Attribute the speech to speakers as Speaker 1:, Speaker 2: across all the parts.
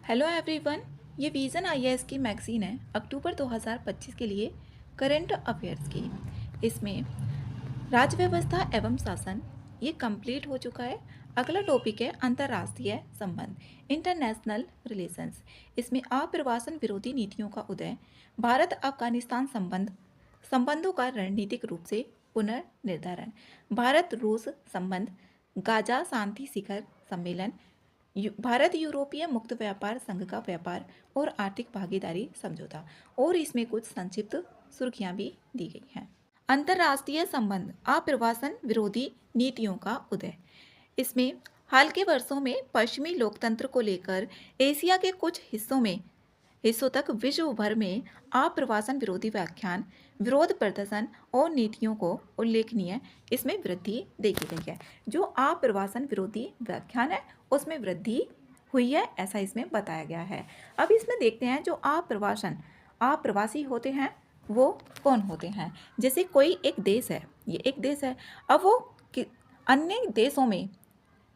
Speaker 1: Hello everyone. ये vision IAS की magazine है अक्टूबर 2025 के लिए करंट अफेयर्स की। इसमें राज्य व्यवस्था एवं शासन ये कंप्लीट हो चुका है। अगला टॉपिक है अंतर्राष्ट्रीय संबंध, इंटरनेशनल रिलेशंस। इसमें आप्रवासन विरोधी नीतियों का उदय, भारत अफगानिस्तान संबंधों का रणनीतिक रूप से पुनर्निर्धारण, भारत रूस संबंध, गाजा शांति शिखर सम्मेलन, भारत यूरोपीय मुक्त व्यापार संघ का व्यापार और आर्थिक भागीदारी समझौता। और इसमें कुछ संक्षिप्त सुर्खियां भी दी गई हैं। अंतर्राष्ट्रीय संबंध, आप्रवासन विरोधी नीतियों का उदय। इसमें हाल के वर्षों में पश्चिमी लोकतंत्र को लेकर एशिया के कुछ हिस्सों तक विश्व भर में आप्रवासन विरोधी व्याख्यान, विरोध प्रदर्शन और नीतियों को उल्लेखनीय इसमें वृद्धि देखी गई है। जो आप्रवासन विरोधी व्याख्यान है उसमें वृद्धि हुई है, ऐसा इसमें बताया गया है। अब इसमें देखते हैं जो आप्रवासी होते हैं वो कौन होते हैं। जैसे कोई एक देश है, ये एक देश है, अब वो अन्य देशों में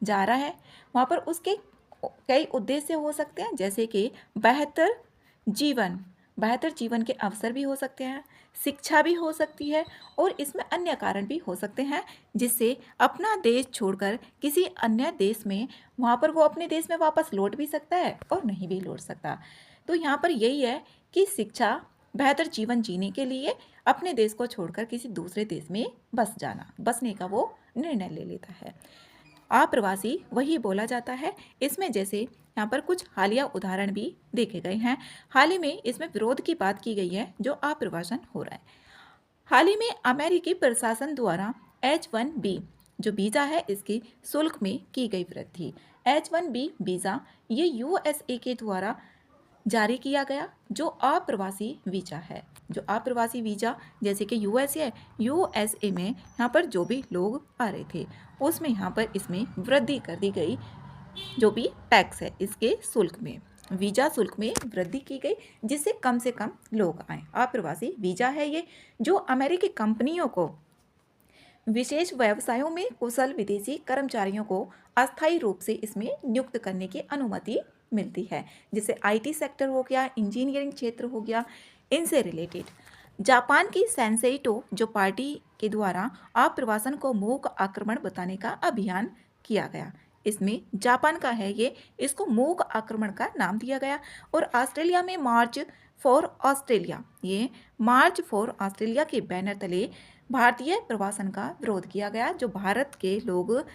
Speaker 1: जा रहा है, वहाँ पर उसके कई उद्देश्य हो सकते हैं, जैसे कि बेहतर जीवन के अवसर भी हो सकते हैं, शिक्षा भी हो सकती है, और इसमें अन्य कारण भी हो सकते हैं जिससे अपना देश छोड़कर किसी अन्य देश में वहाँ पर वो अपने देश में वापस लौट भी सकता है और नहीं भी लौट सकता। तो यहाँ पर यही है कि शिक्षा, बेहतर जीवन जीने के लिए अपने देश को छोड़कर किसी दूसरे देश में बसने का वो निर्णय ले लेता है। आप्रवासी वही बोला जाता है। इसमें जैसे यहाँ पर कुछ हालिया उदाहरण भी देखे गए हैं। हाल ही में इसमें विरोध की बात की गई है जो आप्रवासन हो रहा है। हाल ही में अमेरिकी प्रशासन द्वारा H1B जो वीज़ा है इसकी शुल्क में की गई वृद्धि। H1B वीज़ा ये USA के द्वारा जारी किया गया जो अप्रवासी वीज़ा है। जो अप्रवासी वीज़ा जैसे कि यूएसए में यहाँ पर जो भी लोग आ रहे थे उसमें यहाँ पर इसमें वृद्धि कर दी गई। जो भी टैक्स है इसके शुल्क में, वीज़ा शुल्क में वृद्धि की गई जिससे कम से कम लोग आए। अप्रवासी वीज़ा है ये जो अमेरिकी कंपनियों को विशेष व्यवसायों में कुशल विदेशी कर्मचारियों को अस्थायी रूप से इसमें नियुक्त करने की अनुमति मिलती है। जैसे आईटी सेक्टर हो गया, इंजीनियरिंग क्षेत्र हो गया, इनसे रिलेटेड। जापान की सेंसेइटो जो पार्टी के द्वारा आप्रवासन को मूक आक्रमण बताने का अभियान किया गया। इसमें जापान का है ये, इसको मूक आक्रमण का नाम दिया गया। और ऑस्ट्रेलिया में मार्च फॉर ऑस्ट्रेलिया के बैनर तले भारतीय प्रवासन का विरोध किया गया। जो भारत के लोग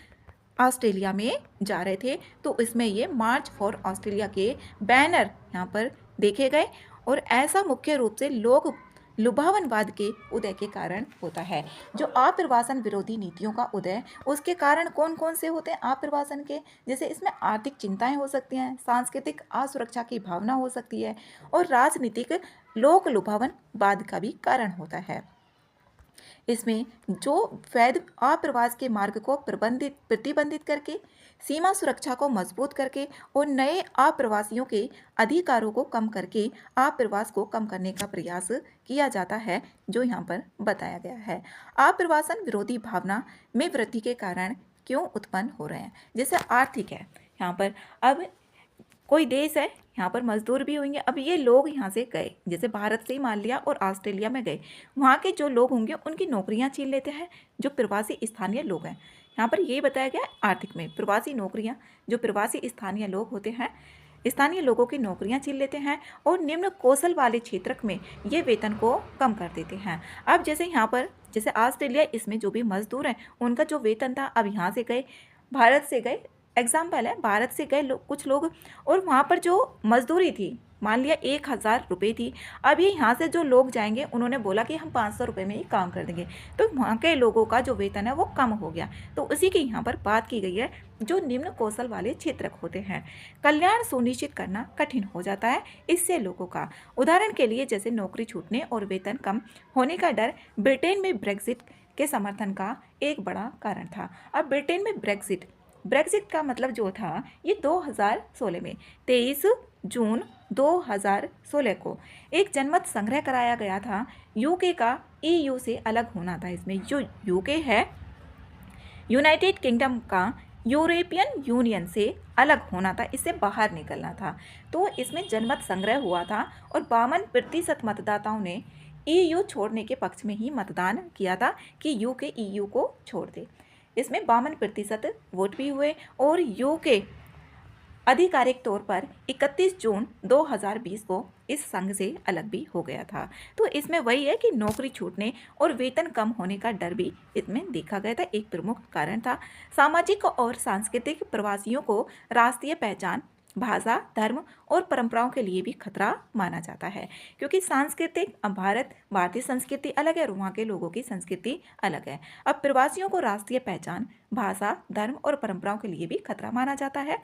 Speaker 1: ऑस्ट्रेलिया में जा रहे थे तो इसमें ये मार्च फॉर ऑस्ट्रेलिया के बैनर यहाँ पर देखे गए। और ऐसा मुख्य रूप से लोग लुभावनवाद के उदय के कारण होता है। जो आप्रवासन विरोधी नीतियों का उदय, उसके कारण कौन कौन से होते हैं आप्रवासन के, जैसे इसमें आर्थिक चिंताएं हो सकती हैं, सांस्कृतिक असुरक्षा की भावना हो सकती है, और राजनीतिक लोक लुभावनवाद का भी कारण होता है। इसमें जो वैध आप्रवास के मार्ग को प्रतिबंधित करके, सीमा सुरक्षा को मजबूत करके और नए आप्रवासियों के अधिकारों को कम करके आप्रवास को कम करने का प्रयास किया जाता है, जो यहाँ पर बताया गया है। आप्रवासन विरोधी भावना में वृद्धि के कारण क्यों उत्पन्न हो रहे हैं, जैसे आर्थिक है। यहाँ पर अब कोई देश है, यहाँ पर मजदूर भी होंगे। अब ये लोग यहाँ से गए, जैसे भारत से ही मान लिया और ऑस्ट्रेलिया में गए, वहाँ के जो लोग होंगे उनकी नौकरियाँ छीन लेते हैं जो प्रवासी स्थानीय लोग हैं। यहाँ पर ये बताया गया आर्थिक में प्रवासी नौकरियाँ, जो प्रवासी स्थानीय लोग होते हैं, स्थानीय लोगों की नौकरियां छीन लेते हैं और निम्न कौशल वाले क्षेत्र में ये वेतन को कम कर देते हैं। अब जैसे यहाँ पर जैसे ऑस्ट्रेलिया, इसमें जो भी मजदूर हैं उनका जो वेतन था, अब यहाँ से गए, भारत से गए, एग्जाम्पल है, भारत से गए कुछ लोग, और वहाँ पर जो मजदूरी थी मान लिया 1000 रुपये थी। अब ये यहाँ से जो लोग जाएंगे उन्होंने बोला कि हम 500 रुपये में ही काम कर देंगे, तो वहाँ के लोगों का जो वेतन है वो कम हो गया। तो उसी की यहाँ पर बात की गई है जो निम्न कौशल वाले क्षेत्र होते हैं। कल्याण सुनिश्चित करना कठिन हो जाता है इससे लोगों का। उदाहरण के लिए जैसे नौकरी छूटने और वेतन कम होने का डर ब्रिटेन में ब्रेक्जिट के समर्थन का एक बड़ा कारण था। अब ब्रिटेन में ब्रेक्जिट का मतलब जो था ये 2016 में 23 जून 2016 को एक जनमत संग्रह कराया गया था। यूके का ईयू से अलग होना था। इसमें जो यूके है, यूनाइटेड किंगडम का यूरोपियन यूनियन से अलग होना था, इससे बाहर निकलना था। तो इसमें जनमत संग्रह हुआ था और 52% मतदाताओं ने ईयू छोड़ने के पक्ष में ही मतदान किया था कि यूके ईयू को छोड़ दे। इसमें 52% वोट भी हुए और यूके आधिकारिक तौर पर 31 जून 2020 को इस संघ से अलग भी हो गया था। तो इसमें वही है कि नौकरी छूटने और वेतन कम होने का डर भी इसमें देखा गया था, एक प्रमुख कारण था। सामाजिक और सांस्कृतिक प्रवासियों को राष्ट्रीय पहचान, भाषा, धर्म और परंपराओं के लिए भी खतरा माना जाता है, क्योंकि सांस्कृतिक अब भारतीय संस्कृति अलग है और वहाँ के लोगों की संस्कृति अलग है। अब प्रवासियों को राष्ट्रीय पहचान, भाषा, धर्म और परंपराओं के लिए भी खतरा माना जाता है।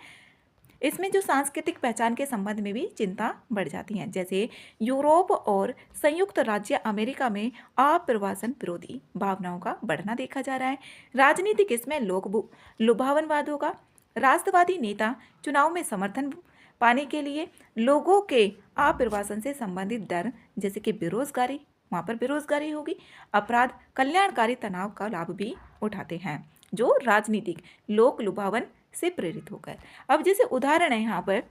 Speaker 1: इसमें जो सांस्कृतिक पहचान के संबंध में भी चिंता बढ़ जाती है, जैसे यूरोप और संयुक्त राज्य अमेरिका में आप्रवासन विरोधी भावनाओं का बढ़ना देखा जा रहा है। राजनीतिक इसमें लोक लुभावनवादों का, राष्ट्रवादी नेता चुनाव में समर्थन पाने के लिए लोगों के आप्रवासन से संबंधित डर, जैसे कि बेरोजगारी, वहाँ पर बेरोजगारी होगी, अपराध, कल्याणकारी तनाव का लाभ भी उठाते हैं, जो राजनीतिक लोक लुभावन से प्रेरित होकर। अब जैसे उदाहरण है यहाँ पर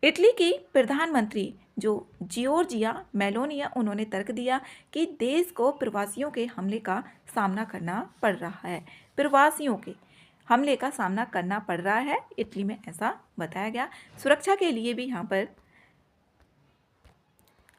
Speaker 1: इटली की प्रधानमंत्री जो जियोर्जिया मेलोनिया, उन्होंने तर्क दिया कि देश को प्रवासियों के हमले का सामना करना पड़ रहा है, प्रवासियों के हमले का सामना करना पड़ रहा है, इटली में ऐसा बताया गया। सुरक्षा के लिए भी यहाँ पर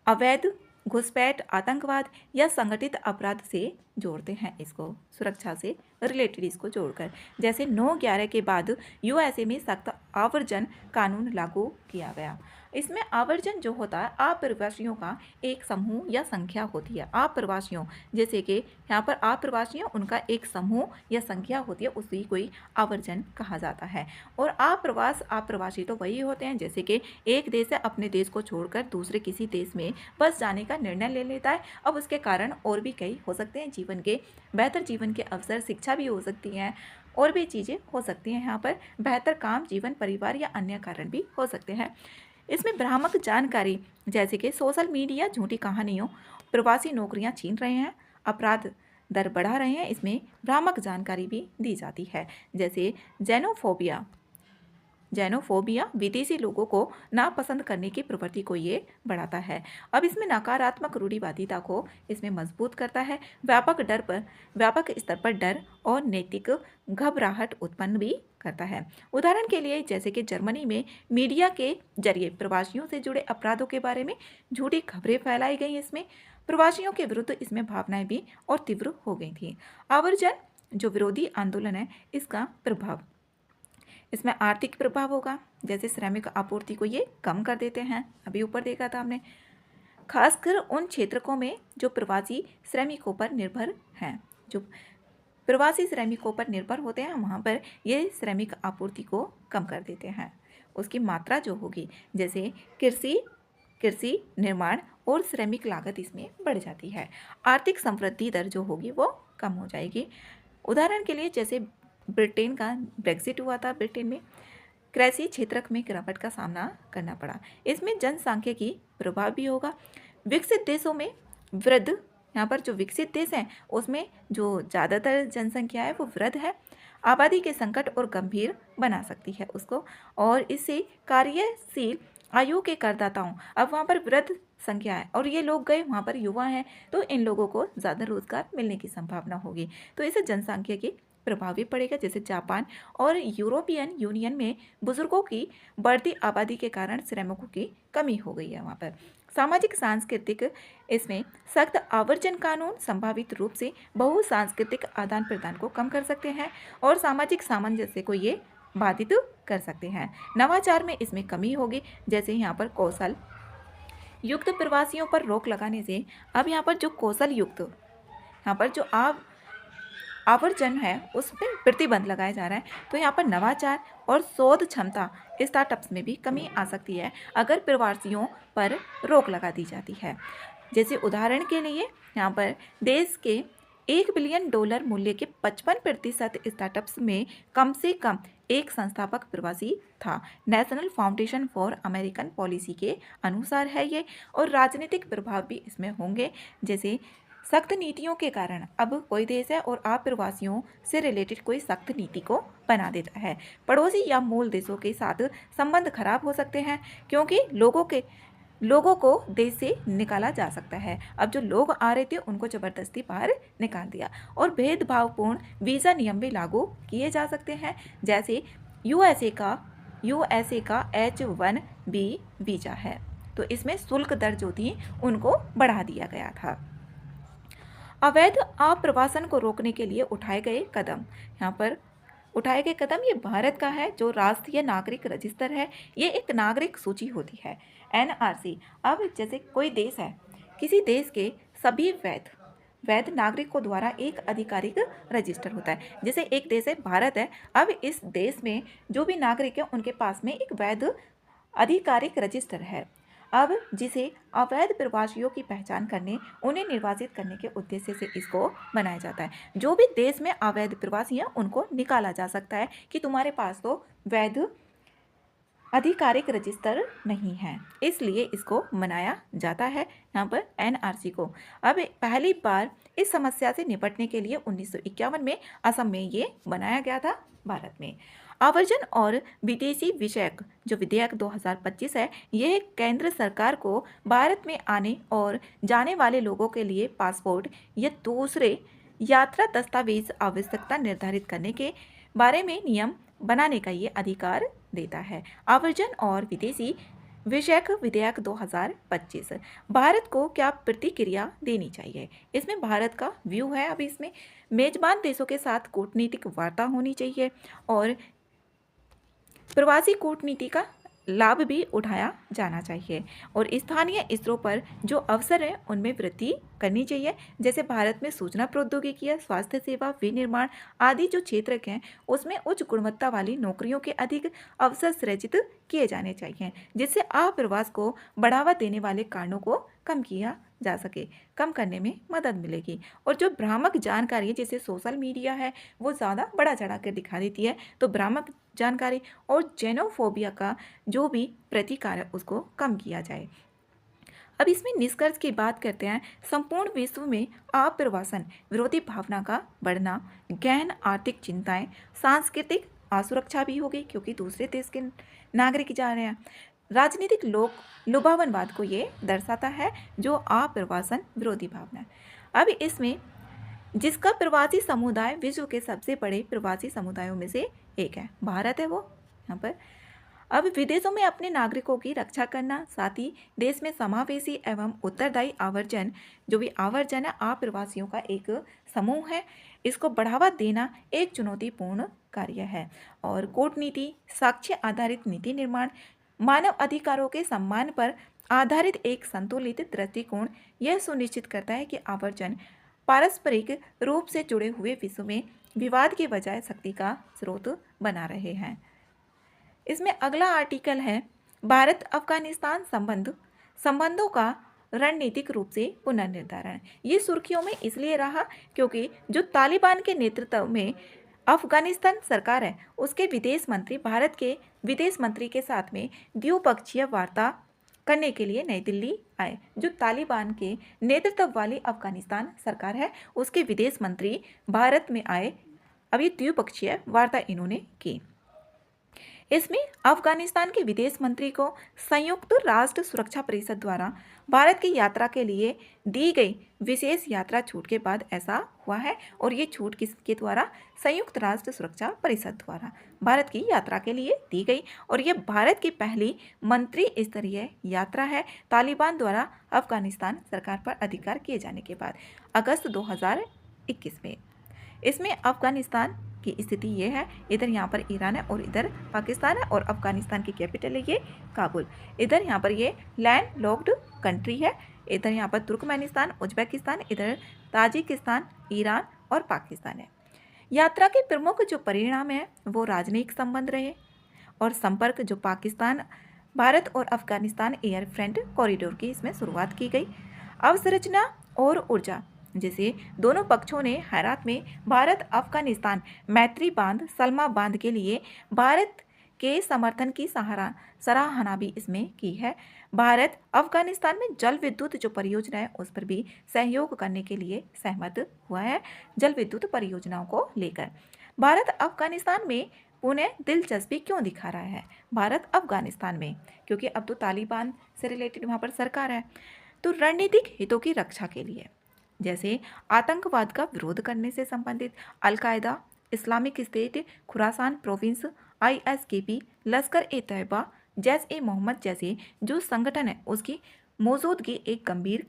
Speaker 1: अवैध घुसपैठ, आतंकवाद या संगठित अपराध से जोड़ते हैं, इसको सुरक्षा से रिलेटेड इसको जोड़कर। जैसे 9/11 के बाद यूएसए में सख्त आवर्जन कानून लागू किया गया। इसमें आवर्जन जो होता है अप्रवासियों का एक समूह या संख्या होती है। अप्रवासियों जैसे कि यहाँ पर अप्रवासियों उनका एक समूह या संख्या होती है, उसी को ही आवर्जन कहा जाता है। और अप्रवासी तो वही होते हैं जैसे कि एक देश से अपने देश को छोड़कर दूसरे किसी देश में बस जाने का निर्णय ले लेता है। अब उसके कारण और भी कई हो सकते हैं, जीवन के बेहतर जीवन के अवसर, शिक्षा भी हो सकती हैं, और भी चीज़ें हो सकती हैं। यहाँ पर बेहतर काम, जीवन, परिवार या अन्य कारण भी हो सकते हैं। इसमें भ्रामक जानकारी जैसे कि सोशल मीडिया झूठी कहानियों, प्रवासी नौकरियां छीन रहे हैं, अपराध दर बढ़ा रहे हैं, इसमें भ्रामक जानकारी भी दी जाती है। जैसे जेनोफोबिया विदेशी लोगों को नापसंद करने की प्रवृत्ति को ये बढ़ाता है। अब इसमें नकारात्मक रूढ़िवादिता को इसमें मजबूत करता है, व्यापक स्तर पर डर और नैतिक घबराहट उत्पन्न भी करता है। उदाहरण के लिए जैसे कि जर्मनी में मीडिया के जरिए प्रवासियों से जुड़े अपराधों के बारे में झूठी खबरें फैलाई गई, इसमें प्रवासियों के विरुद्ध इसमें भावनाएं भी और तीव्र हो गई थी। आवर्जन जो विरोधी आंदोलन है, इसका प्रभाव, इसमें आर्थिक प्रभाव होगा, जैसे श्रमिक आपूर्ति को ये कम कर देते हैं, अभी ऊपर देखा था हमने, खासकर उन क्षेत्रों में जो प्रवासी श्रमिकों पर निर्भर हैं, जो प्रवासी श्रमिकों पर निर्भर होते हैं, वहाँ पर ये श्रमिक आपूर्ति को कम कर देते हैं। उसकी मात्रा जो होगी, जैसे कृषि निर्माण और श्रमिक लागत इसमें बढ़ जाती है। आर्थिक समृद्धि दर जो होगी वो कम हो जाएगी। उदाहरण के लिए जैसे ब्रिटेन का ब्रेक्सिट हुआ था, ब्रिटेन में कृषि क्षेत्र में गिरावट का सामना करना पड़ा। इसमें जनसांख्यिकी प्रभाव भी होगा। विकसित देशों में वृद्ध, यहाँ पर जो विकसित देश हैं उसमें जो ज़्यादातर जनसंख्या है वो वृद्ध है, आबादी के संकट और गंभीर बना सकती है उसको, और इससे कार्यशील आयु के करदाताओं, अब वहाँ पर वृद्ध संख्या है और ये लोग गए वहाँ पर युवा हैं, तो इन लोगों को ज़्यादा रोजगार मिलने की संभावना होगी, तो इसे जनसांख्यिकी प्रभाव भी पड़ेगा। जैसे जापान और यूरोपियन यूनियन में बुजुर्गों की बढ़ती आबादी के कारण श्रमिकों की कमी हो गई है। वहाँ पर सामाजिक सांस्कृतिक, इसमें सख्त आवर्जन कानून संभावित रूप से बहुसांस्कृतिक आदान प्रदान को कम कर सकते हैं और सामाजिक सामंजस्य को ये बाधित कर सकते हैं। नवाचार में इसमें कमी होगी, जैसे यहाँ पर कौशल युक्त प्रवासियों पर रोक लगाने से अब यहाँ पर जो कौशल युक्त, यहाँ पर जो आवर्जन है उस पर प्रतिबंध लगाया जा रहा है, तो यहाँ पर नवाचार और शोध क्षमता स्टार्टअप्स में भी कमी आ सकती है अगर प्रवासियों पर रोक लगा दी जाती है। जैसे उदाहरण के लिए यहाँ पर देश के $1 बिलियन मूल्य के 55% स्टार्टअप्स में कम से कम एक संस्थापक प्रवासी था। National foundation for American policy के अनुसार है ये, और राजनीतिक प्रभाव भी इसमें होंगे, जैसे सख्त नीतियों के कारण अब कोई देश है और अप्रवासियों से रिलेटेड कोई सख्त नीति को बना देता है। पड़ोसी या मूल देशों के साथ संबंध खराब हो सकते हैं क्योंकि लोगों को देश से निकाला जा सकता है। अब जो लोग आ रहे थे उनको ज़बरदस्ती बाहर निकाल दिया और भेदभावपूर्ण वीज़ा नियम भी लागू किए जा सकते हैं, जैसे यूएसए का H-1B वीज़ा है, तो इसमें शुल्क दर जो थी उनको बढ़ा दिया गया था। अवैध आप्रवासन को रोकने के लिए उठाए गए कदम, यहाँ पर उठाए गए कदम ये भारत का है जो राष्ट्रीय नागरिक रजिस्टर है, ये एक नागरिक सूची होती है NRC। अब जैसे कोई देश है, किसी देश के सभी वैध नागरिकों द्वारा एक आधिकारिक रजिस्टर होता है। जैसे एक देश है भारत है, अब इस देश में जो भी नागरिक है उनके पास में एक वैध आधिकारिक रजिस्टर है। अब जिसे अवैध प्रवासियों की पहचान करने, उन्हें निर्वासित करने के उद्देश्य से इसको बनाया जाता है। जो भी देश में अवैध प्रवासी हैं उनको निकाला जा सकता है कि तुम्हारे पास तो वैध आधिकारिक रजिस्टर नहीं है, इसलिए इसको मनाया जाता है यहाँ पर NRC को। अब पहली बार इस समस्या से निपटने के लिए 1951 में असम में ये बनाया गया था भारत में। आवर्जन और विदेशी विषयक जो विधेयक 2025 है, यह केंद्र सरकार को भारत में आने और जाने वाले लोगों के लिए पासपोर्ट या दूसरे यात्रा दस्तावेज आवश्यकता निर्धारित करने के बारे में नियम बनाने का ये अधिकार देता है। आवर्जन और विदेशी विषयक विधेयक 2025 भारत को क्या प्रतिक्रिया देनी चाहिए, इसमें भारत का व्यू है। अब इसमें मेजबान देशों के साथ कूटनीतिक वार्ता होनी चाहिए और प्रवासी कूटनीति का लाभ भी उठाया जाना चाहिए और स्थानीय स्तरों पर जो अवसर हैं उनमें वृद्धि करनी चाहिए। जैसे भारत में सूचना प्रौद्योगिकी, स्वास्थ्य सेवा, विनिर्माण आदि जो क्षेत्र हैं उसमें उच्च गुणवत्ता वाली नौकरियों के अधिक अवसर सृजित किए जाने चाहिए, जिससे अप्रवास को बढ़ावा देने वाले कारणों को कम किया जा सके, कम करने में मदद मिलेगी। और जो भ्रामक जानकारी जैसे सोशल मीडिया है वो ज़्यादा बढ़ा चढ़ा कर दिखा देती है, तो भ्रामक जानकारी और जेनोफोबिया का जो भी प्रतिकार है उसको कम किया जाए। अब इसमें निष्कर्ष की बात करते हैं। संपूर्ण विश्व में अप्रवासन विरोधी भावना का बढ़ना, गहन आर्थिक चिंताएं, सांस्कृतिक असुरक्षा भी होगी क्योंकि दूसरे देश के नागरिक जा रहे हैं, राजनीतिक लुभावनवाद को ये दर्शाता है जो अप्रवासन विरोधी भावना है। अब इसमें जिसका प्रवासी समुदाय विश्व के सबसे बड़े प्रवासी समुदायों में से एक है, भारत है वो यहाँ पर। अब विदेशों में अपने नागरिकों की रक्षा करना, साथ ही देश में समावेशी एवं उत्तरदायी आवर्जन, जो भी आवर्जन है अप्रवासियों का एक समूह है, इसको बढ़ावा देना एक चुनौतीपूर्ण कार्य है। और कूटनीति, साक्ष्य आधारित नीति निर्माण, मानव अधिकारों के सम्मान पर आधारित एक संतुलित दृष्टिकोण यह सुनिश्चित करता है कि आवर्जन पारस्परिक रूप से जुड़े हुए विश्व में विवाद के बजाय शक्ति का स्रोत बना रहे हैं। इसमें अगला आर्टिकल है भारत अफगानिस्तान संबंधों का रणनीतिक रूप से पुनर्निर्धारण। ये सुर्खियों में इसलिए रहा क्योंकि जो तालिबान के नेतृत्व में अफगानिस्तान सरकार है उसके विदेश मंत्री भारत के विदेश मंत्री के साथ में द्विपक्षीय वार्ता करने के लिए नई दिल्ली आए। जो तालिबान के नेतृत्व वाली अफगानिस्तान सरकार है उसके विदेश मंत्री भारत में आए, अभी द्विपक्षीय वार्ता इन्होंने की। इसमें अफगानिस्तान के विदेश मंत्री को संयुक्त राष्ट्र सुरक्षा परिषद द्वारा भारत की यात्रा के लिए दी गई विशेष यात्रा छूट के बाद ऐसा हुआ है। और ये छूट किसके द्वारा? संयुक्त राष्ट्र सुरक्षा परिषद द्वारा भारत की यात्रा के लिए दी गई और ये भारत की पहली मंत्री स्तरीय यात्रा है तालिबान द्वारा अफगानिस्तान सरकार पर अधिकार किए जाने के बाद अगस्त 2021 में। इसमें अफगानिस्तान की स्थिति ये है, इधर यहाँ पर ईरान है और इधर पाकिस्तान है और अफगानिस्तान की कैपिटल है ये काबुल। इधर यहाँ पर ये लैंड लॉक्ड कंट्री है, इधर यहाँ पर तुर्कमेनिस्तान, उज्बेकिस्तान, इधर ताजिकिस्तान, ईरान और पाकिस्तान है। यात्रा के प्रमुख जो परिणाम है वो राजनयिक संबंध रहे और संपर्क, जो पाकिस्तान, भारत और अफगानिस्तान एयर फ्रेंट कॉरिडोर की इसमें शुरुआत की गई। अवसंरचना और ऊर्जा, जैसे दोनों पक्षों ने हेरात में भारत अफगानिस्तान मैत्री बांध सलमा बांध के लिए भारत के समर्थन की सराहना भी इसमें की है। भारत अफगानिस्तान में जल विद्युत जो परियोजना है उस पर भी सहयोग करने के लिए सहमत हुआ है। जल विद्युत परियोजनाओं को लेकर भारत अफगानिस्तान में पुनः दिलचस्पी क्यों दिखा रहा है भारत अफगानिस्तान में, क्योंकि अब तो तालिबान से रिलेटेड वहाँ पर सरकार है। तो रणनीतिक हितों की रक्षा के लिए, जैसे आतंकवाद का विरोध करने से संबंधित al Qaeda, Islamic state, Khorasan province, ISKP, लश्कर ए तैयबा, जैश ए मोहम्मद जैसे जो संगठन है उसकी मौजूदगी एक गंभीर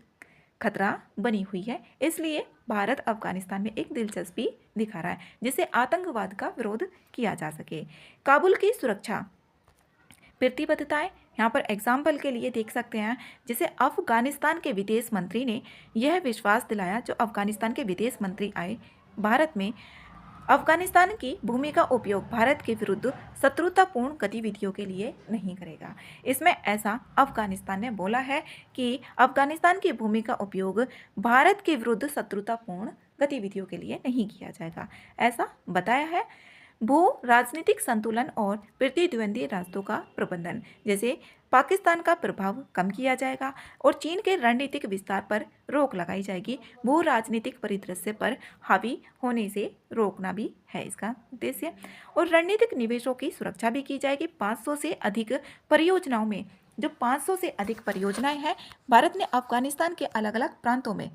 Speaker 1: खतरा बनी हुई है। इसलिए भारत अफगानिस्तान में एक दिलचस्पी दिखा रहा है जिससे आतंकवाद का विरोध किया जा सके। काबुल की सुरक्षा प्रतिबद्धताएं यहाँ पर एग्जाम्पल के लिए देख सकते हैं, जिसे अफगानिस्तान के विदेश मंत्री ने यह विश्वास दिलाया, जो अफगानिस्तान के विदेश मंत्री आए भारत में, अफगानिस्तान की भूमि का उपयोग भारत के विरुद्ध शत्रुतापूर्ण गतिविधियों के लिए नहीं करेगा। इसमें ऐसा अफगानिस्तान ने बोला है कि अफगानिस्तान की भूमि का उपयोग भारत के विरुद्ध शत्रुतापूर्ण गतिविधियों के लिए नहीं किया जाएगा, ऐसा बताया है। भू राजनीतिक संतुलन और प्रतिद्वंदी रास्तों का प्रबंधन, जैसे पाकिस्तान का प्रभाव कम किया जाएगा और चीन के रणनीतिक विस्तार पर रोक लगाई जाएगी। भू राजनीतिक परिदृश्य पर हावी होने से रोकना भी है इसका उद्देश्य। और रणनीतिक निवेशों की सुरक्षा भी की जाएगी। 500 से अधिक परियोजनाओं में, जो 500 से अधिक परियोजनाएं हैं, भारत ने अफगानिस्तान के अलग अलग प्रांतों में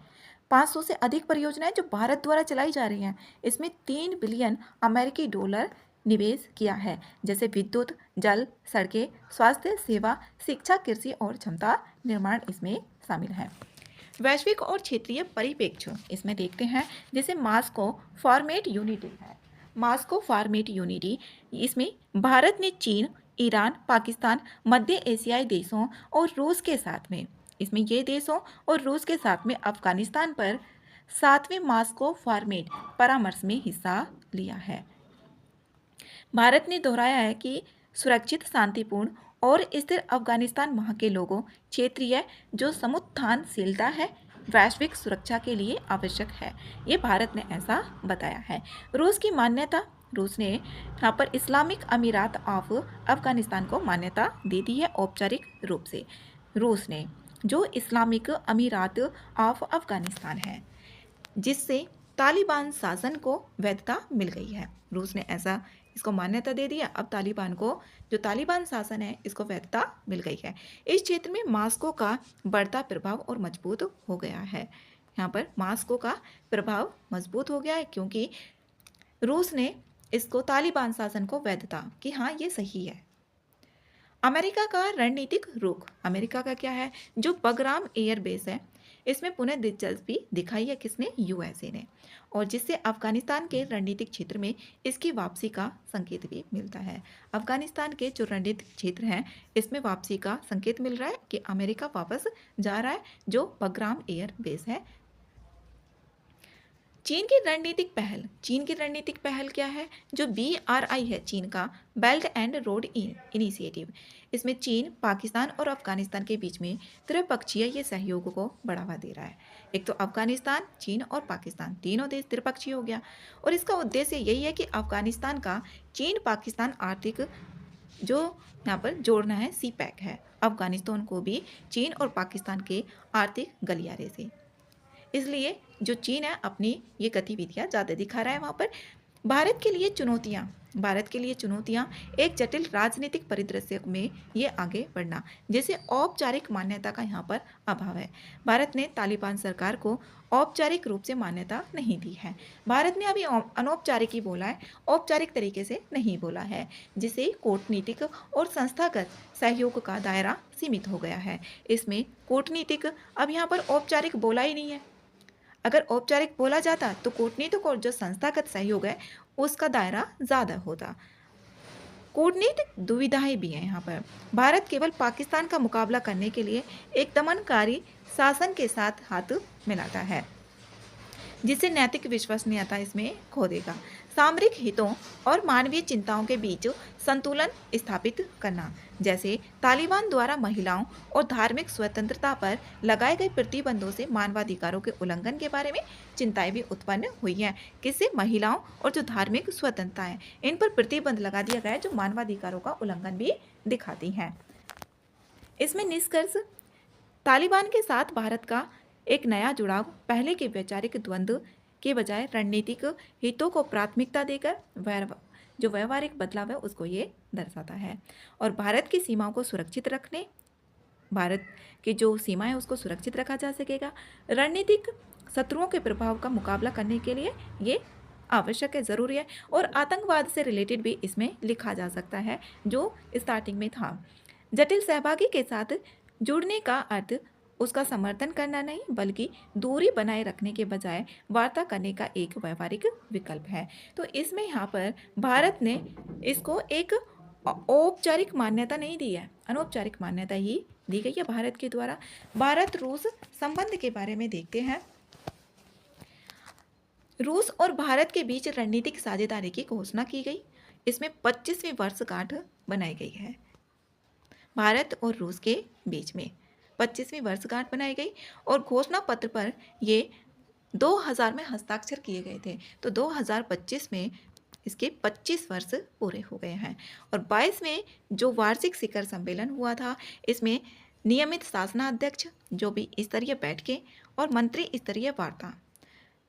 Speaker 1: 500 से अधिक परियोजनाएं जो भारत द्वारा चलाई जा रही हैं, इसमें 3 बिलियन अमेरिकी डॉलर निवेश किया है, जैसे विद्युत, जल, सड़कें, स्वास्थ्य सेवा, शिक्षा, कृषि और क्षमता निर्माण इसमें शामिल है। वैश्विक और क्षेत्रीय परिप्रेक्ष्य इसमें देखते हैं, जैसे मास्को फॉर्मेट यूनिटी है। मास्को फॉर्मेट यूनिटी, इसमें भारत ने चीन, ईरान, पाकिस्तान, मध्य एशियाई देशों और रूस के साथ में, इसमें ये देशों और रूस के साथ में अफगानिस्तान पर 7वें मास्को फॉर्मेट परामर्श में हिस्सा लिया है। भारत ने दोहराया है कि सुरक्षित, शांतिपूर्ण और स्थिर अफगानिस्तान वहाँ के लोगों, क्षेत्रीय जो समुत्थानशीलता है, वैश्विक सुरक्षा के लिए आवश्यक है। ये भारत ने ऐसा बताया है। रूस की मान्यता, रूस ने यहाँ पर इस्लामिक अमीरात ऑफ अफगानिस्तान को मान्यता दे दी है औपचारिक रूप से। रूस ने जो इस्लामिक अमीरात ऑफ अफगानिस्तान है, जिससे तालिबान शासन को वैधता मिल गई है। रूस ने ऐसा इसको मान्यता दे दिया। अब तालिबान को, जो तालिबान शासन है, इसको वैधता मिल गई है। इस क्षेत्र में मास्को का बढ़ता प्रभाव और मजबूत हो गया है। यहाँ पर मास्को का प्रभाव मजबूत हो गया है क्योंकि रूस ने इसको तालिबान शासन को वैधता कि हाँ ये सही है। अमेरिका का रणनीतिक रुख, अमेरिका का क्या है, जो बगराम एयरबेस है, इसमें पुनः दिलचस्पी दिखाई है किसने, USA ने, और जिससे अफगानिस्तान के रणनीतिक क्षेत्र में इसकी वापसी का संकेत भी मिलता है। अफगानिस्तान के जो रणनीतिक क्षेत्र हैं, इसमें वापसी का संकेत मिल रहा है कि अमेरिका वापस जा रहा है, जो बगराम एयरबेस है। चीन की रणनीतिक पहल, चीन की रणनीतिक पहल क्या है, जो BRI है, चीन का बेल्ट एंड रोड इनिशिएटिव। इसमें चीन, पाकिस्तान और अफगानिस्तान के बीच में त्रिपक्षीय ये सहयोग को बढ़ावा दे रहा है। एक तो अफगानिस्तान, चीन और पाकिस्तान, तीनों देश त्रिपक्षीय हो गया, और इसका उद्देश्य यही है कि अफगानिस्तान का चीन पाकिस्तान आर्थिक जो यहाँ पर जोड़ना है, CPEC है, अफगानिस्तान को भी चीन और पाकिस्तान के आर्थिक गलियारे से। इसलिए जो चीन है अपनी ये गतिविधियां ज़्यादा दिखा रहा है वहाँ पर। भारत के लिए चुनौतियां एक जटिल राजनीतिक परिदृश्य में ये आगे बढ़ना, जैसे औपचारिक मान्यता का यहाँ पर अभाव है। भारत ने तालिबान सरकार को औपचारिक रूप से मान्यता नहीं दी है। भारत ने अभी अनौपचारिक ही बोला है, औपचारिक तरीके से नहीं बोला है, जिससे कूटनीतिक और संस्थागत सहयोग का दायरा सीमित हो गया है। इसमें कूटनीतिक अब यहाँ पर औपचारिक बोला ही नहीं है। अगर औपचारिक बोला जाता तो कूटनीतिक और जो संस्थागत सहयोग है उसका दायरा ज़्यादा होता। कूटनीतिक दुविधाएं भी हैं यहाँ पर। भारत केवल पाकिस्तान का मुकाबला करने के लिए एक दमनकारी शासन के साथ हाथ मिलाता है, जिससे नैतिक विश्वसनीयता इसमें खो देगा। सामरिक हितों और मानवीय चिंताओं के बीच संतुलन स्थापित करना, जैसे तालिबान द्वारा महिलाओं और धार्मिक स्वतंत्रता पर लगाए गए प्रतिबंधों से मानवाधिकारों के उल्लंघन के बारे में चिंताएं भी उत्पन्न हुई हैं। किससे? महिलाओं और जो धार्मिक स्वतंत्रता है इन पर प्रतिबंध लगा दिया गया है, जो मानवाधिकारों का उल्लंघन भी दिखाती हैं। इसमें निष्कर्ष, तालिबान के साथ भारत का एक नया जुड़ाव पहले के वैचारिक द्वंद्व के बजाय रणनीतिक हितों को प्राथमिकता देकर जो व्यवहारिक बदलाव है उसको ये दर्शाता है। और भारत की सीमाओं को सुरक्षित रखने, भारत की जो सीमा है उसको सुरक्षित रखा जा सकेगा। रणनीतिक शत्रुओं के प्रभाव का मुकाबला करने के लिए ये आवश्यक है, ज़रूरी है। और आतंकवाद से रिलेटेड भी इसमें लिखा जा सकता है, जो स्टार्टिंग में था। जटिल सहभागी के साथ जुड़ने का अर्थ उसका समर्थन करना नहीं, बल्कि दूरी बनाए रखने के बजाय वार्ता करने का एक व्यवहारिक विकल्प है। तो इसमें यहाँ पर भारत ने इसको एक औपचारिक मान्यता नहीं दी है, अनौपचारिक मान्यता ही दी गई है भारत के द्वारा। भारत रूस संबंध के बारे में देखते हैं। रूस और भारत के बीच रणनीतिक साझेदारी की घोषणा की गई। इसमें 25वीं वर्षगांठ बनाई गई है। भारत और रूस के बीच में 25वीं वर्षगांठ बनाई गई और घोषणा पत्र पर ये 2000 में हस्ताक्षर किए गए थे। तो 2025 में इसके 25 वर्ष पूरे हो गए हैं। और 22 में जो वार्षिक शिखर सम्मेलन हुआ था, इसमें नियमित शासनाध्यक्ष, जो भी स्तरीय बैठकें और मंत्री स्तरीय वार्ता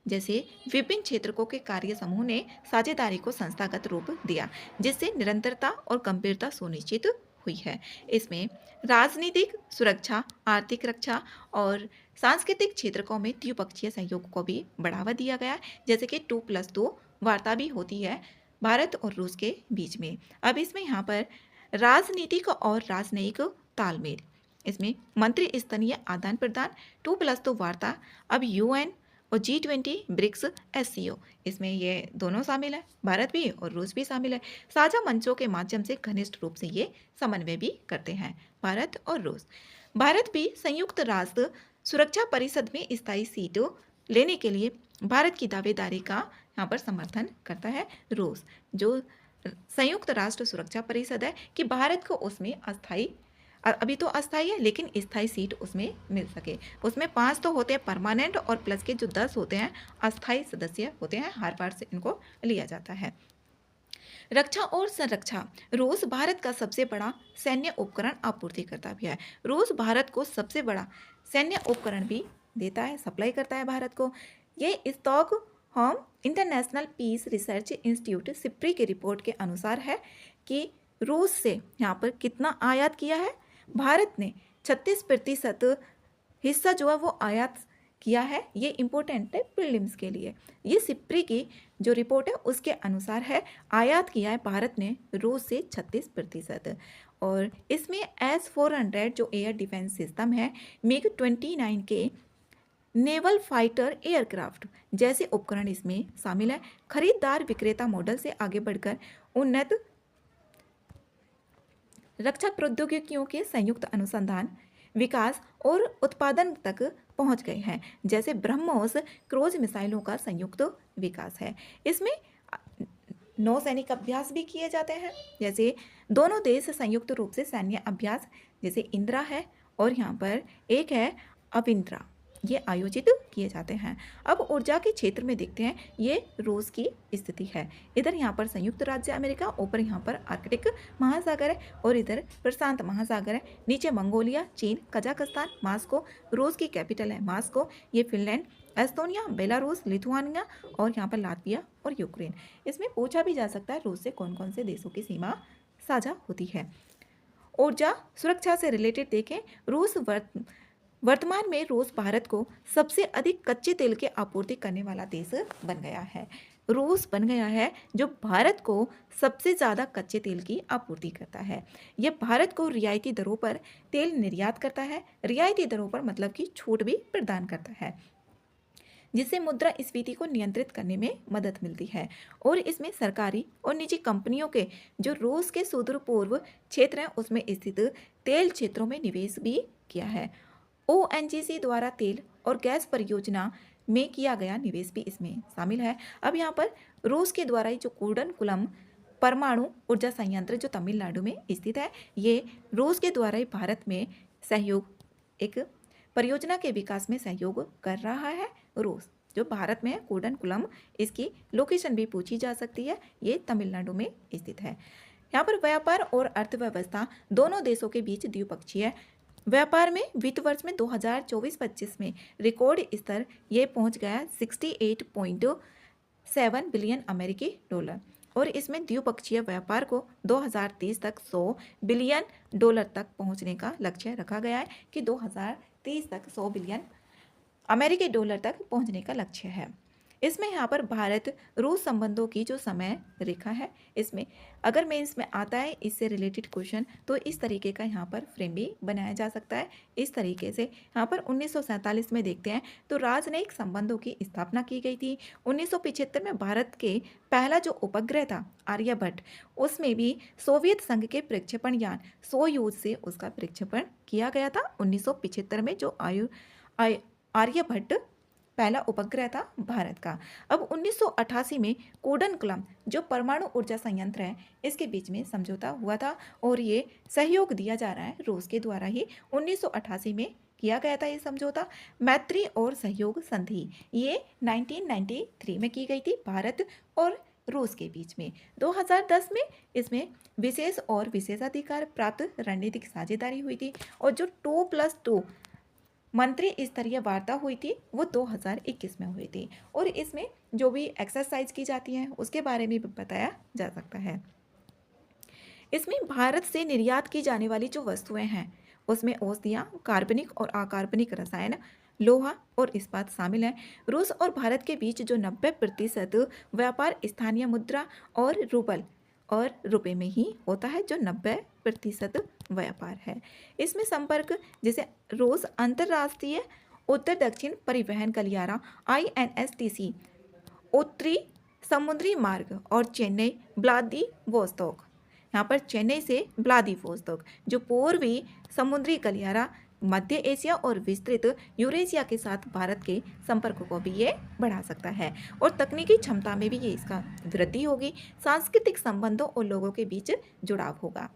Speaker 1: जैसे विभिन्न क्षेत्रों के कार्य समूह ने साझेदारी को संस्थागत रूप दिया, जिससे निरंतरता और गंभीरता सुनिश्चित हुई है। इसमें राजनीतिक, सुरक्षा, आर्थिक रक्षा और सांस्कृतिक क्षेत्रों में द्विपक्षीय सहयोग को भी बढ़ावा दिया गया, जैसे कि 2+2 वार्ता भी होती है भारत और रूस के बीच में। अब इसमें यहाँ पर राजनीतिक और राजनयिक तालमेल, इसमें मंत्री स्तरीय आदान प्रदान, 2+2 वार्ता, अब UN और G20, ब्रिक्स, SCO, इसमें ये दोनों शामिल है, भारत भी और रूस भी शामिल है। साझा मंचों के माध्यम से घनिष्ठ रूप से ये समन्वय भी करते हैं भारत और रूस। भारत भी संयुक्त राष्ट्र सुरक्षा परिषद में स्थायी सीट लेने के लिए भारत की दावेदारी का यहाँ पर समर्थन करता है रूस। जो संयुक्त राष्ट्र सुरक्षा परिषद है कि भारत को उसमें अस्थायी, अभी तो अस्थायी है लेकिन स्थायी सीट उसमें मिल सके। उसमें 5 तो होते हैं परमानेंट और प्लस के जो 10 होते हैं अस्थायी सदस्य होते हैं, हर बार से इनको लिया जाता है। रक्षा और संरक्षा, रूस भारत का सबसे बड़ा सैन्य उपकरण आपूर्तिकर्ता भी है। रूस भारत को सबसे बड़ा सैन्य उपकरण भी देता है, सप्लाई करता है भारत को। ये Stockholm International Peace Research Institute SIPRI की रिपोर्ट के अनुसार है कि रूस से यहाँ पर कितना आयात किया है। भारत ने 36% हिस्सा जो है वो आयात किया है। ये इम्पोर्टेंट है प्रीलिम्स के लिए। ये सिप्री की जो रिपोर्ट है उसके अनुसार है, आयात किया है भारत ने रूस से 36%। और इसमें S-400 जो एयर डिफेंस सिस्टम है, MiG-29 के नेवल फाइटर एयरक्राफ्ट जैसे उपकरण इसमें शामिल है। खरीदार विक्रेता मॉडल से आगे बढ़कर उन्नत रक्षा प्रौद्योगिकियों के संयुक्त अनुसंधान, विकास और उत्पादन तक पहुंच गए हैं, जैसे ब्रह्मोस क्रूज मिसाइलों का संयुक्त विकास है। इसमें नौसैनिक अभ्यास भी किए जाते हैं, जैसे दोनों देश संयुक्त रूप से सैन्य अभ्यास, जैसे इंदिरा है और यहाँ पर एक है अविंद्रा, ये आयोजित किए जाते हैं। अब ऊर्जा के क्षेत्र में देखते हैं, ये रूस की स्थिति है। इधर यहाँ पर संयुक्त राज्य अमेरिका, ऊपर यहाँ पर आर्कटिक महासागर है और इधर प्रशांत महासागर है। नीचे मंगोलिया, चीन, कजाकिस्तान, मास्को, रूस की कैपिटल है मास्को। ये फिनलैंड, एस्तोनिया, बेलारूस, लिथुआनिया और यहाँ पर लातविया और यूक्रेन। इसमें पूछा भी जा सकता है रूस से कौन कौन से देशों की सीमा साझा होती है। ऊर्जा सुरक्षा से रिलेटेड देखें, वर्तमान में रूस भारत को सबसे अधिक कच्चे तेल के आपूर्ति करने वाला देश बन गया है। रूस बन गया है जो भारत को सबसे ज़्यादा कच्चे तेल की आपूर्ति करता है। यह भारत को रियायती दरों पर तेल निर्यात करता है। रियायती दरों पर मतलब कि छूट भी प्रदान करता है, जिससे मुद्रास्फीति को नियंत्रित करने में मदद मिलती है। और इसमें सरकारी और निजी कंपनियों के जो रूस के सुदूर पूर्व क्षेत्र हैं उसमें स्थित तेल क्षेत्रों में निवेश भी किया है। ONGC द्वारा तेल और गैस परियोजना में किया गया निवेश भी इसमें शामिल है। अब यहाँ पर रूस के द्वारा जो कुर्डनकुलम परमाणु ऊर्जा संयंत्र जो तमिलनाडु में स्थित है, ये रूस के द्वारा ही भारत में सहयोग, एक परियोजना के विकास में सहयोग कर रहा है। रूस जो भारत में है, कूडनकुलम, इसकी लोकेशन भी पूछी जा सकती है, ये तमिलनाडु में स्थित है। यहाँ पर व्यापार और अर्थव्यवस्था दोनों देशों के बीच द्विपक्षीय व्यापार में वित्त वर्ष में 2024-25 में रिकॉर्ड स्तर ये पहुंच गया 68.7 बिलियन अमेरिकी डॉलर, और इसमें द्विपक्षीय व्यापार को 2030 तक 100 बिलियन डॉलर तक पहुंचने का लक्ष्य रखा गया है, कि 2030 तक 100 बिलियन अमेरिकी डॉलर तक पहुंचने का लक्ष्य है। इसमें यहाँ पर भारत रूस संबंधों की जो समय रेखा है, इसमें अगर मेंस में आता है इससे रिलेटेड क्वेश्चन, तो इस तरीके का यहाँ पर फ्रेम भी बनाया जा सकता है। इस तरीके से यहाँ पर 1947 में देखते हैं तो राजनयिक संबंधों की स्थापना की गई थी। 1975 में भारत के पहला जो उपग्रह था आर्यभट्ट, उसमें भी सोवियत संघ के प्रक्षेपण यान सोयूज से उसका प्रक्षेपण किया गया था 1975 में, जो आर्यभट्ट पहला उपग्रह था भारत का। अब 1988 में कूडनकुलम जो परमाणु ऊर्जा संयंत्र है, इसके बीच में समझौता हुआ था, और ये सहयोग दिया जा रहा है रूस के द्वारा ही। 1988 में किया गया था ये समझौता। मैत्री और सहयोग संधि ये 1993 में की गई थी भारत और रूस के बीच में। 2010 में इसमें विशेष और विशेषाधिकार प्राप्त रणनीतिक साझेदारी हुई थी, और जो 2+2 मंत्री स्तरीय वार्ता हुई थी वो 2021 में हुई थी, और इसमें जो भी एक्सरसाइज की जाती है उसके बारे में भी बताया जा सकता है। इसमें भारत से निर्यात की जाने वाली जो वस्तुएं हैं उसमें औषधियाँ, कार्बनिक और अकार्बनिक रसायन, लोहा और इस्पात शामिल है। रूस और भारत के बीच जो 90% व्यापार स्थानीय मुद्रा और रूबल और रुपए में ही होता है, जो 90% व्यापार है। इसमें संपर्क जैसे रूस अंतर्राष्ट्रीय उत्तर दक्षिण परिवहन गलियारा INSTC, उत्तरी समुद्री मार्ग, और चेन्नई व्लादिवोस्तोक, यहाँ पर चेन्नई से व्लादिवोस्तोक जो पूर्वी समुद्री गलियारा मध्य एशिया और विस्तृत यूरेशिया के साथ भारत के संपर्क को भी ये बढ़ा सकता है, और तकनीकी क्षमता में भी ये इसका वृद्धि होगी। सांस्कृतिक संबंधों और लोगों के बीच जुड़ाव होगा।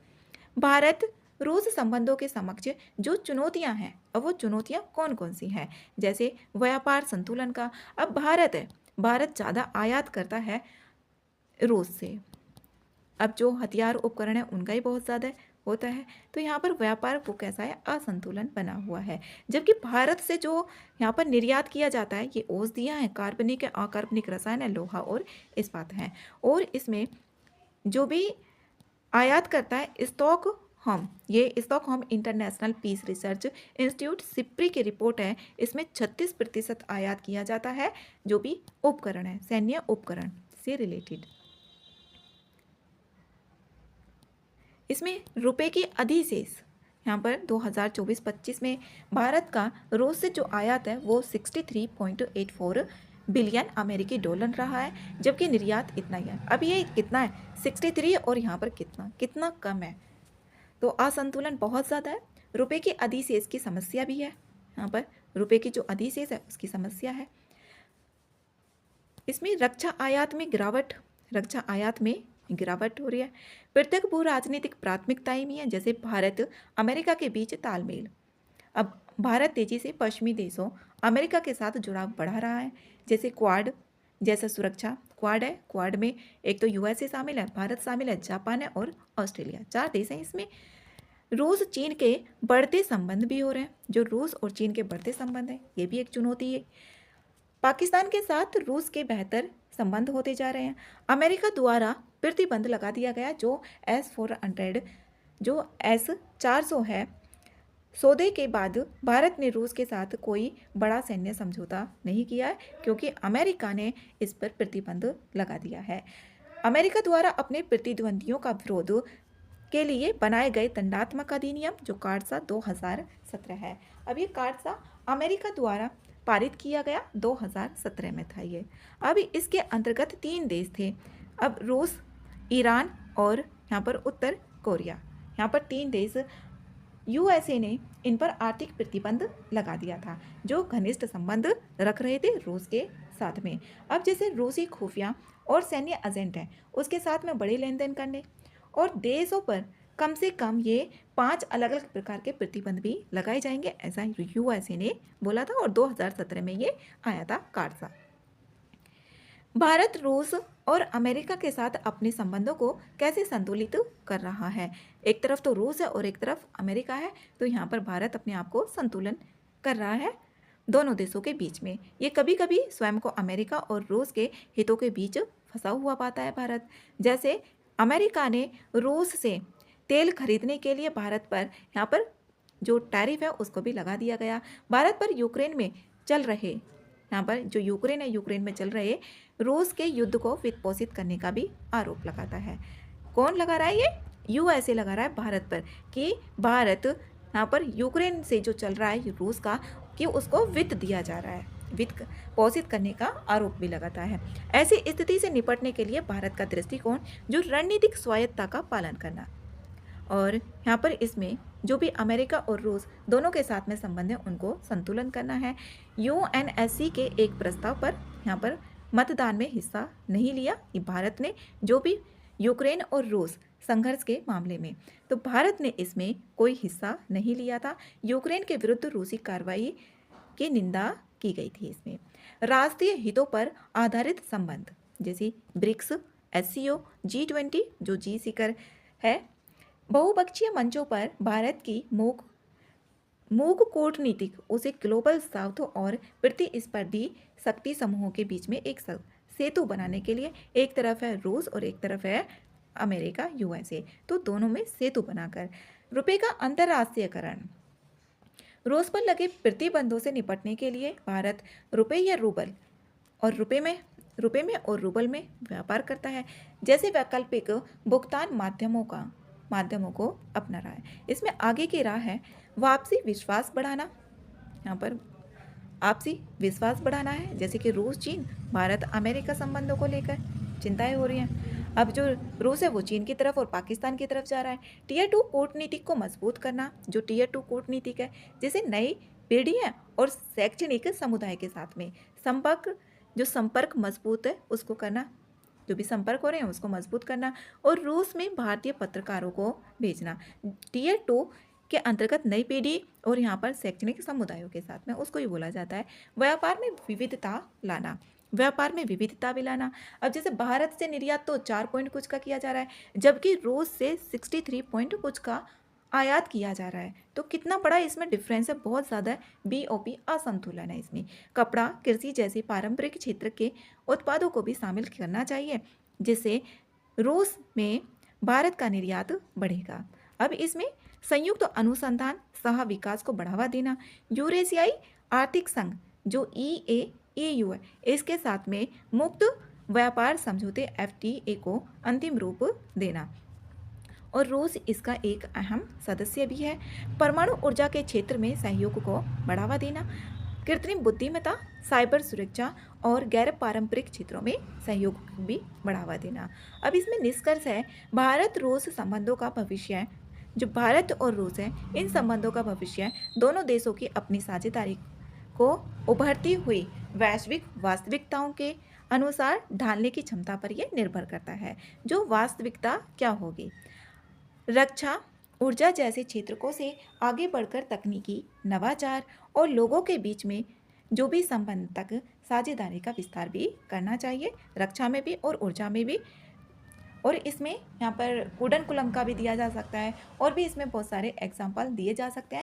Speaker 1: भारत रूस संबंधों के समक्ष जो चुनौतियां हैं, अब वो चुनौतियां कौन कौन सी हैं, जैसे व्यापार संतुलन का। अब भारत ज़्यादा आयात करता है रूस से, अब जो हथियार उपकरण है उनका ही बहुत ज़्यादा होता है, तो यहाँ पर व्यापार वो कैसा है, असंतुलन बना हुआ है। जबकि भारत से जो यहाँ पर निर्यात किया जाता है ये औषधियाँ हैं, कार्बनिक अकार्बनिक रसायन है, लोहा और इस्पात हैं, और इसमें जो भी आयात करता है स्टॉकहोम, ये Stockholm International Peace Research Institute SIPRI की रिपोर्ट है, इसमें 36% आयात किया जाता है जो भी उपकरण है, सैन्य उपकरण से रिलेटेड। इसमें रुपए की अधिशेष यहाँ पर 2024-25 में भारत का रूस से जो आयात है वो 63.84 बिलियन अमेरिकी डॉलर रहा है, जबकि निर्यात इतना ही है। अब ये कितना है 63, और यहाँ पर कितना कम है, तो असंतुलन बहुत ज़्यादा है। रुपए की अधिशेष की समस्या भी है, यहाँ पर रुपए की जो अधिशेष है उसकी समस्या है। इसमें रक्षा आयात में गिरावट हो रही है। प्रत्येक भू राजनीतिक प्राथमिकताएं भी हैं, जैसे भारत अमेरिका के बीच तालमेल। अब भारत तेजी से पश्चिमी देशों अमेरिका के साथ जुड़ाव बढ़ा रहा है, जैसे क्वाड जैसा सुरक्षा क्वाड है। क्वाड में एक तो USA शामिल है, भारत शामिल है, जापान है और ऑस्ट्रेलिया, 4 देश हैं। इसमें रूस चीन के बढ़ते संबंध भी हो रहे हैं, जो रूस और चीन के बढ़ते संबंध हैं ये भी एक चुनौती है। पाकिस्तान के साथ रूस के बेहतर संबंध होते जा रहे हैं। अमेरिका द्वारा प्रतिबंध लगा दिया गया जो S-400 जो S-400 है। सौदे के बाद भारत ने रूस के साथ कोई बड़ा सैन्य समझौता नहीं किया है, क्योंकि अमेरिका ने इस पर प्रतिबंध लगा दिया है। अमेरिका द्वारा अपने प्रतिद्वंदियों का विरोध के लिए बनाए गए दंडात्मक अधिनियम जो कार्सा 2017 है। अब ये कार्सा अमेरिका द्वारा पारित किया गया 2017 में था ये। अब इसके अंतर्गत 3 देश थे, अब रूस, ईरान और यहाँ पर उत्तर कोरिया, यहाँ पर 3 देश। USA ने इन पर आर्थिक प्रतिबंध लगा दिया था, जो घनिष्ठ संबंध रख रहे थे रूस के साथ में। अब जैसे रूसी खुफिया और सैन्य एजेंट हैं उसके साथ में बड़े लेन देन करने, और देशों पर कम से कम ये 5 अलग अलग प्रकार के प्रतिबंध भी लगाए जाएंगे, ऐसा यूएसए ने बोला था। और 2017 में ये आया था कार्सा। भारत रूस और अमेरिका के साथ अपने संबंधों को कैसे संतुलित कर रहा है। एक तरफ तो रूस है और एक तरफ अमेरिका है, तो यहाँ पर भारत अपने आप को संतुलन कर रहा है दोनों देशों के बीच में। ये कभी कभी स्वयं को अमेरिका और रूस के हितों के बीच फंसा हुआ पाता है भारत। जैसे अमेरिका ने रूस से तेल खरीदने के लिए भारत पर यहाँ पर जो टैरिफ है उसको भी लगा दिया गया। भारत पर यूक्रेन में चल रहे, यहाँ पर जो यूक्रेन है, यूक्रेन में चल रहे रूस के युद्ध को वित्त पोषित करने का भी आरोप लगाता है। कौन लगा रहा है ये? यूएसए लगा रहा है भारत पर कि भारत यहाँ पर यूक्रेन से जो चल रहा है रूस का, कि उसको वित्त दिया जा रहा है, वित्त पोषित करने का आरोप भी लगाता है। ऐसी स्थिति से निपटने के लिए भारत का दृष्टिकोण जो रणनीतिक स्वायत्तता का पालन करना, और यहाँ पर इसमें जो भी अमेरिका और रूस दोनों के साथ में संबंध है उनको संतुलन करना है। यूएनएससी के एक प्रस्ताव पर यहाँ पर मतदान में हिस्सा नहीं लिया कि भारत ने, जो भी यूक्रेन और रूस संघर्ष के मामले में, तो भारत ने इसमें कोई हिस्सा नहीं लिया था। यूक्रेन के विरुद्ध रूसी कार्रवाई की निंदा की गई थी। इसमें राष्ट्रीय हितों पर आधारित संबंध जैसे ब्रिक्स, एससीओ, G20 जो जी शिखर है, बहुपक्षीय मंचों पर भारत की मूक कूटनीतिक उसे ग्लोबल साउथ और प्रतिस्पर्धी शक्ति समूहों के बीच में एक सेतु बनाने के लिए, एक तरफ है रूस और एक तरफ है अमेरिका यूएसए, तो दोनों में सेतु बनाकर रुपए का अंतर्राष्ट्रीयकरण, रूस पर लगे प्रतिबंधों से निपटने के लिए भारत रुपए या रूबल और रुपए में और रूबल में व्यापार करता है, जैसे वैकल्पिक भुगतान माध्यमों को अपना रहा है। इसमें आगे की राह है वापसी विश्वास बढ़ाना, यहाँ पर आपसी विश्वास बढ़ाना है, जैसे कि रूस चीन भारत अमेरिका संबंधों को लेकर चिंताएं हो रही हैं। अब जो रूस है वो चीन की तरफ और पाकिस्तान की तरफ जा रहा है। टीयर 2 कूटनीतिक को मजबूत करना, जो टीयर 2 कूटनीतिक है जिसे नई पीढ़ी है और शैक्षणिक समुदाय के साथ में संपर्क मजबूत है उसको करना, जो भी संपर्क हो रहे हैं उसको मजबूत करना, और रूस में भारतीय पत्रकारों को भेजना। टीयर 2 के अंतर्गत नई पीढ़ी और यहाँ पर शैक्षणिक समुदायों के साथ में उसको ही बोला जाता है। व्यापार में विविधता लाना, व्यापार में विविधता भी लाना। अब जैसे भारत से निर्यात तो 4 पॉइंट कुछ का किया जा रहा है, जबकि रूस से 63 पॉइंट कुछ का आयात किया जा रहा है, तो कितना बड़ा इसमें डिफरेंस है, बहुत ज़्यादा है। बीओपी असंतुलन है इसमें। कपड़ा, कृषि जैसे पारंपरिक क्षेत्र के उत्पादों को भी शामिल करना चाहिए, जिससे रूस में भारत का निर्यात बढ़ेगा। अब इसमें संयुक्त अनुसंधान सह विकास को बढ़ावा देना, यूरेशियाई आर्थिक संघ जो EU है इसके साथ में मुक्त व्यापार समझौते FTA को अंतिम रूप देना, और रूस इसका एक अहम सदस्य भी है। परमाणु ऊर्जा के क्षेत्र में सहयोग को बढ़ावा देना, कृत्रिम बुद्धिमत्ता, साइबर सुरक्षा और गैर पारंपरिक क्षेत्रों में सहयोग को भी बढ़ावा देना। अब इसमें निष्कर्ष है भारत रूस संबंधों का भविष्य, जो भारत और रूस है इन संबंधों का भविष्य दोनों देशों की अपनी साझेदारी को उभरती हुई वैश्विक वास्तविकताओं के अनुसार ढालने की क्षमता पर यह निर्भर करता है। जो वास्तविकता क्या होगी? रक्षा, ऊर्जा जैसे क्षेत्रों से आगे बढ़कर तकनीकी नवाचार और लोगों के बीच में जो भी संबंध तक साझेदारी का विस्तार भी करना चाहिए, रक्षा में भी और ऊर्जा में भी। और इसमें यहाँ पर कुडनकुलम का भी दिया जा सकता है, और भी इसमें बहुत सारे एग्जाम्पल दिए जा सकते हैं।